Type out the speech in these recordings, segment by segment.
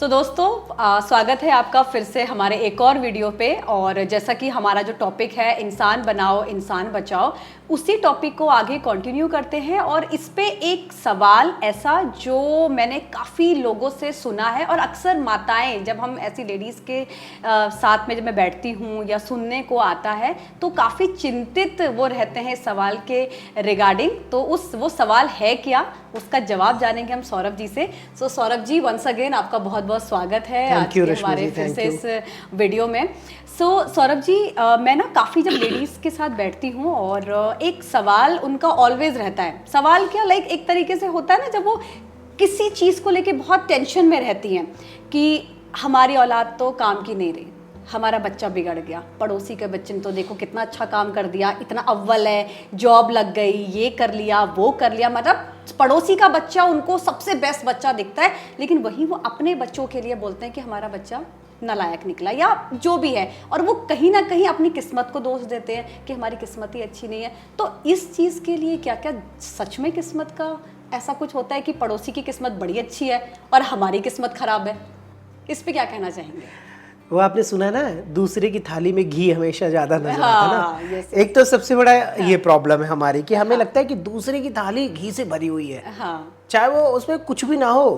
दोस्तों स्वागत है आपका फिर से हमारे एक और वीडियो पे। और जैसा कि हमारा जो टॉपिक है इंसान बनाओ इंसान बचाओ, उसी टॉपिक को आगे कंटिन्यू करते हैं। और इस पे एक सवाल ऐसा जो मैंने काफ़ी लोगों से सुना है, और अक्सर माताएं जब हम ऐसी लेडीज़ के साथ में जब मैं बैठती हूँ या सुनने को आता है तो काफ़ी चिंतित वो रहते हैं इस सवाल के रिगार्डिंग। तो वो सवाल है क्या, उसका जवाब जानेंगे हम सौरभ जी से। सौरभ जी, वंस अगेन आपका बहुत बहुत स्वागत है आज के हमारे फिर से इस वीडियो में। सौरभ जी, मैं ना काफ़ी जब लेडीज़ के साथ बैठती हूँ और एक सवाल उनका ऑलवेज रहता है। सवाल क्या, लाइक एक तरीके से होता है ना, जब वो किसी चीज़ को लेके बहुत टेंशन में रहती हैं कि हमारी औलाद तो काम की नहीं रही, हमारा बच्चा बिगड़ गया, पड़ोसी के बच्चे ने तो देखो कितना अच्छा काम कर दिया, इतना अव्वल है, जॉब लग गई, ये कर लिया वो कर लिया। मतलब पड़ोसी का बच्चा उनको सबसे बेस्ट बच्चा दिखता है, लेकिन वही वो अपने बच्चों के लिए बोलते हैं कि हमारा बच्चा नालायक निकला या जो भी है। और वो कहीं ना कहीं अपनी किस्मत को दोष देते हैं कि हमारी किस्मत ही अच्छी नहीं है। तो इस चीज़ के लिए क्या क्या सच में किस्मत का ऐसा कुछ होता है कि पड़ोसी की किस्मत बड़ी अच्छी है और हमारी किस्मत खराब है? इस पे क्या कहना चाहेंगे? वो आपने सुना ना, दूसरे की थाली में घी हमेशा ज्यादा नजर आता है ना। एक तो सबसे बड़ा ये प्रॉब्लम है हमारी कि हमें लगता है कि दूसरे की थाली घी से भरी हुई है, चाहे वो उसमें कुछ भी ना हो।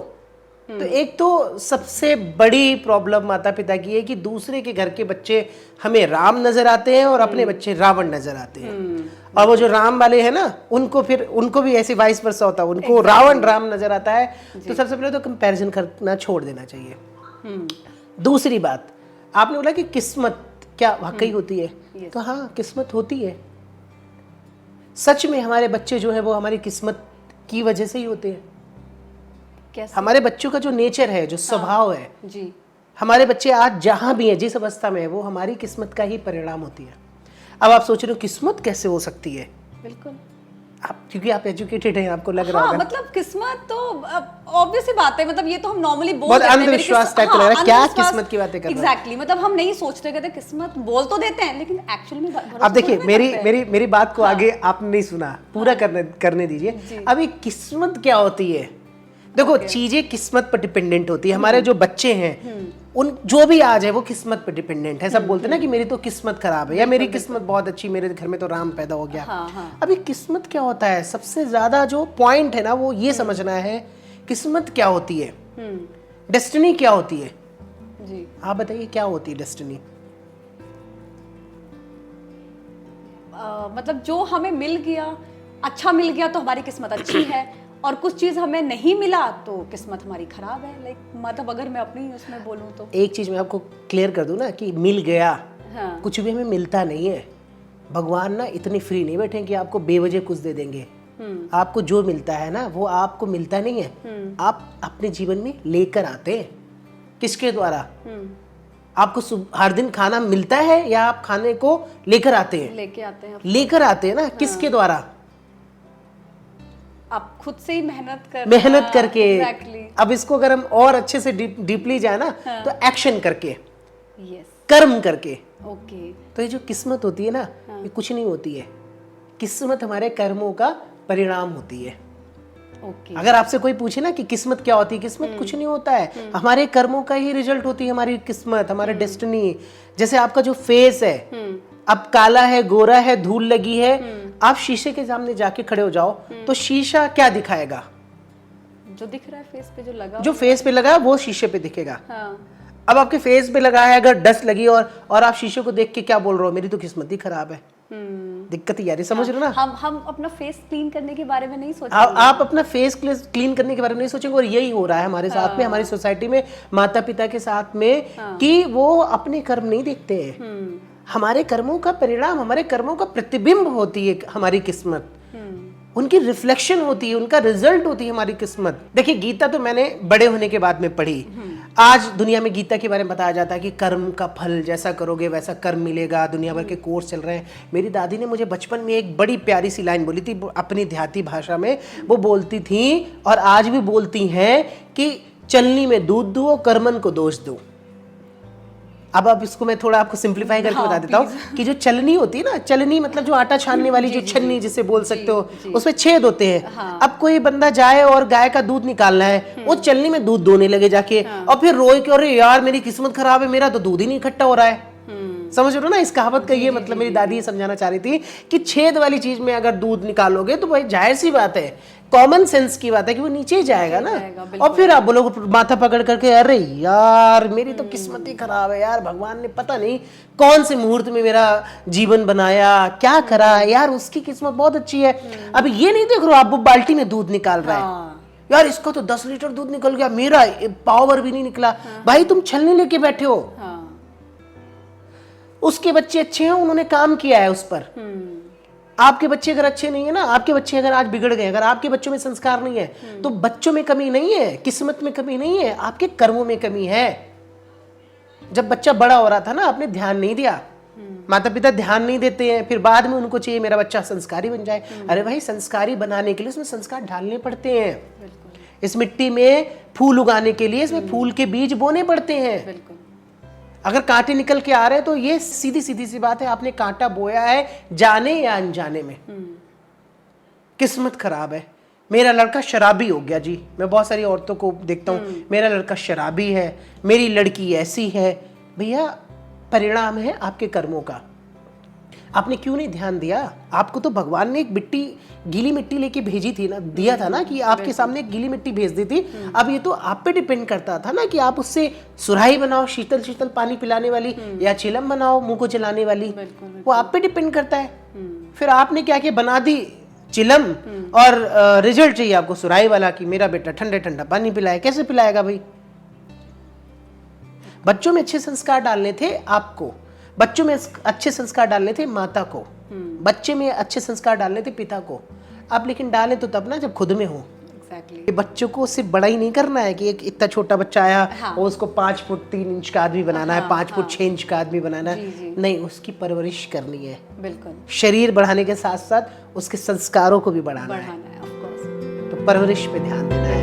तो एक तो सबसे बड़ी प्रॉब्लम माता पिता की है कि दूसरे के घर के बच्चे हमें राम नजर आते हैं और अपने बच्चे रावण नजर आते हैं। और वो जो राम वाले हैं ना, उनको भी ऐसे वाइस वर्सा होता है, उनको रावण राम नजर आता है। तो सबसे पहले तो कंपैरिजन करना छोड़ देना चाहिए। दूसरी बात, आपने बोला कि किस्मत क्या वाकई होती है? तो हाँ, किस्मत होती है। सच में हमारे बच्चे जो है वो हमारी किस्मत की वजह से ही होते हैं। कैसे? हमारे बच्चों का जो नेचर है, जो स्वभाव है जी, हमारे बच्चे आज जहां भी हैं, जिस अवस्था में है, वो हमारी किस्मत का ही परिणाम होती है। अब आप सोच रहे हो किस्मत कैसे हो सकती है? बिल्कुल। आप क्योंकि आप एजुकेटेड हैं, आपको लग रहा हाँ, होगा मतलब किस्मत तो ऑब्वियस सी बात है। मतलब ये तो हम नॉर्मली बोल बहुत देते हैं, अंधविश्वास टाइप का लग रहा है। क्या किस्मत की बातें कर रहे हैं? एग्जैक्टली, मतलब हम नहीं सोचते, कहते किस्मत बोल तो देते हैं लेकिन एक्चुअली में अब देखिए, मेरी बात को आगे आपने नहीं सुना, पूरा करने दीजिए। अभी किस्मत क्या होती है? देखो, चीजें किस्मत पर डिपेंडेंट होती है। हमारे जो बच्चे हैं, उन जो भी आज है वो किस्मत पर डिपेंडेंट है। सब बोलते हैं ना कि मेरी तो किस्मत खराब है या मेरी किस्मत बहुत अच्छी, मेरे घर में तो राम पैदा हो गया। अभी किस्मत क्या होता है? सबसे ज्यादा जो पॉइंट है ना, वो ये समझना है किस्मत क्या होती है, डेस्टिनी क्या होती है। जी, आप बताइए क्या होती है डेस्टिनी? मतलब जो हमें मिल गया, अच्छा मिल गया तो हमारी किस्मत अच्छी है, और कुछ चीज हमें नहीं मिला तो किस्मत हमारी खराब है। लाइक मतलब अगर मैं अपनी उसमें बोलूं तो एक चीज मैं आपको क्लियर कर दूं ना कि मिल गया, हाँ, कुछ भी हमें मिलता नहीं है। भगवान ना इतनी फ्री नहीं बैठे कि आपको बेवजह कुछ दे देंगे। आपको जो मिलता है ना, वो आपको मिलता नहीं है, आप अपने जीवन में लेकर आते हैं। किसके द्वारा? आपको हर दिन खाना मिलता है या आप खाने को लेकर आते हैं? लेकर आते हैं ना। किसके द्वारा? आप खुद से ही मेहनत करके। अब इसको अगर हम और अच्छे से डीपली जाए ना, तो एक्शन करके, कर्म करके। तो ये जो किस्मत होती है ना, ये कुछ नहीं होती है। किस्मत हमारे कर्मों का परिणाम होती है। अगर आपसे कोई पूछे ना कि किस्मत क्या होती है, किस्मत कुछ नहीं होता है, हमारे कर्मों का ही रिजल्ट होती है हमारी किस्मत, हमारा डेस्टिनी। जैसे आपका जो फेस है, अब काला है, गोरा है, धूल लगी है, आप शीशे के सामने जाके खड़े हो जाओ तो शीशा क्या दिखाएगा? जो दिख रहा है फेस पे, जो फेस पे लगा है वो शीशे पे दिखेगा। अब आपके फेस पे लगा है, अगर डस्ट लगी और आप शीशे को देख के क्या बोल रहे हो? मेरी तो किस्मत ही खराब है। दिक्कत ही आ रही, समझ रहे हो ना? हम अपना फेस क्लीन करने के बारे में नहीं सोचेंगे। आप अपना फेस क्लीन करने के बारे में नहीं सोचेंगे। और यही हो रहा है हमारे साथ में, हमारी सोसाइटी में, माता पिता के साथ में, कि वो अपने कर्म नहीं देखते हैं। हमारे कर्मों का परिणाम, हमारे कर्मों का प्रतिबिंब होती है हमारी किस्मत। उनकी रिफ्लेक्शन होती है, उनका रिजल्ट होती है हमारी किस्मत। देखिए, गीता तो मैंने बड़े होने के बाद में पढ़ी। आज दुनिया में गीता के बारे में बताया जाता है कि कर्म का फल जैसा करोगे वैसा कर्म मिलेगा। दुनिया भर के कोर्स चल रहे हैं। मेरी दादी ने मुझे बचपन में एक बड़ी प्यारी सी लाइन बोली थी अपनी देहाती भाषा में। वो बोलती थी और आज भी बोलती हैं कि चलनी में दूध दो, कर्मन को दोष दो। अब इसको मैं थोड़ा आपको सिंप्लीफाई करके बता देता हूँ कि जो चलनी होती है ना, चलनी मतलब जो आटा छानने वाली जो छन्नी जिसे बोल सकते हो, उसमें छेद होते हैं। अब कोई बंदा जाए और गाय का दूध निकालना है, वो चलनी में दूध दोने लगे जाके, और फिर रोए कि अरे यार मेरी किस्मत खराब है, मेरा तो दूध ही नहीं इकट्ठा हो रहा है। समझ रहे हो ना इस कहावत का ये मतलब? मेरी दादी ये समझाना चाह रही थी कि छेद वाली चीज में अगर दूध निकालोगे तो भाई जाहिर सी बात है, कॉमन सेंस की बात है कि वो नीचे ही जाएगा ना। और फिर आप बोलोगे माथा पकड़ करके, अरे यार मेरी तो किस्मत ही खराब है यार, भगवान ने पता नहीं कौन से मुहूर्त में मेरा जीवन बनाया, क्या करा यार, उसकी किस्मत बहुत अच्छी है। अब ये नहीं देख रहे हो आप, वो बाल्टी में दूध निकाल रहा है, यार इसका तो 10 लीटर दूध निकल गया, मेरा पावर भी नहीं निकला। भाई तुम छलनी लेके बैठे हो, उसके बच्चे अच्छे हैं, उन्होंने काम किया है उस पर। आपके बच्चे अगर अच्छे नहीं है ना, आपके बच्चे अगर आज बिगड़ गए, अगर आपके बच्चों में संस्कार नहीं है, तो बच्चों में कमी नहीं है, किस्मत में कमी नहीं है, आपके कर्मों में कमी है। जब बच्चा बड़ा हो रहा था ना, आपने ध्यान नहीं दिया, माता पिता ध्यान नहीं देते हैं, फिर बाद में उनको चाहिए मेरा बच्चा संस्कारी बन जाए। अरे भाई संस्कारी बनाने के लिए उसमें संस्कार ढालने पड़ते हैं। इस मिट्टी में फूल उगाने के लिए इसमें फूल के बीज बोने पड़ते हैं। अगर कांटे निकल के आ रहे हैं तो ये सीधी सीधी सी बात है, आपने कांटा बोया है जाने या अनजाने में, किस्मत खराब है। मेरा लड़का शराबी हो गया जी, मैं बहुत सारी औरतों को देखता हूँ, मेरा लड़का शराबी है, मेरी लड़की ऐसी है। भैया परिणाम है आपके कर्मों का। आपने क्यों नहीं ध्यान दिया? आपको तो भगवान ने एक गीली मिट्टी लेके भेजी थी ना, दिया था ना कि आपके सामने एक गीली मिट्टी भेज दी थी। अब ये तो आप पे डिपेंड करता था ना कि आप उससे सुराही बनाओ, शीतल शीतल पानी पिलाने वाली, या चिलम बनाओ मुंह को जलाने वाली, वो आप पे डिपेंड करता है। फिर आपने क्या किया, बना दी चिलम, और रिजल्ट चाहिए आपको सुराही वाला कि मेरा बेटा ठंडे ठंडा पानी पिलाए। कैसे पिलाएगा भाई? बच्चों में अच्छे संस्कार डालने थे आपको, बच्चों में अच्छे संस्कार डालने थे माता को, बच्चे में अच्छे संस्कार डालने थे पिता को। आप लेकिन डालें तो तब ना जब खुद में हो। Exactly. बच्चों को सिर्फ बड़ा ही नहीं करना है कि एक इतना छोटा बच्चा आया और उसको 5 फुट 3 इंच का आदमी बनाना है, 5 फुट 6 इंच का आदमी बनाना है। नहीं, उसकी परवरिश करनी है। बिल्कुल। शरीर बढ़ाने के साथ साथ उसके संस्कारों को भी बढ़ाना है। तो परवरिश पे ध्यान देना है।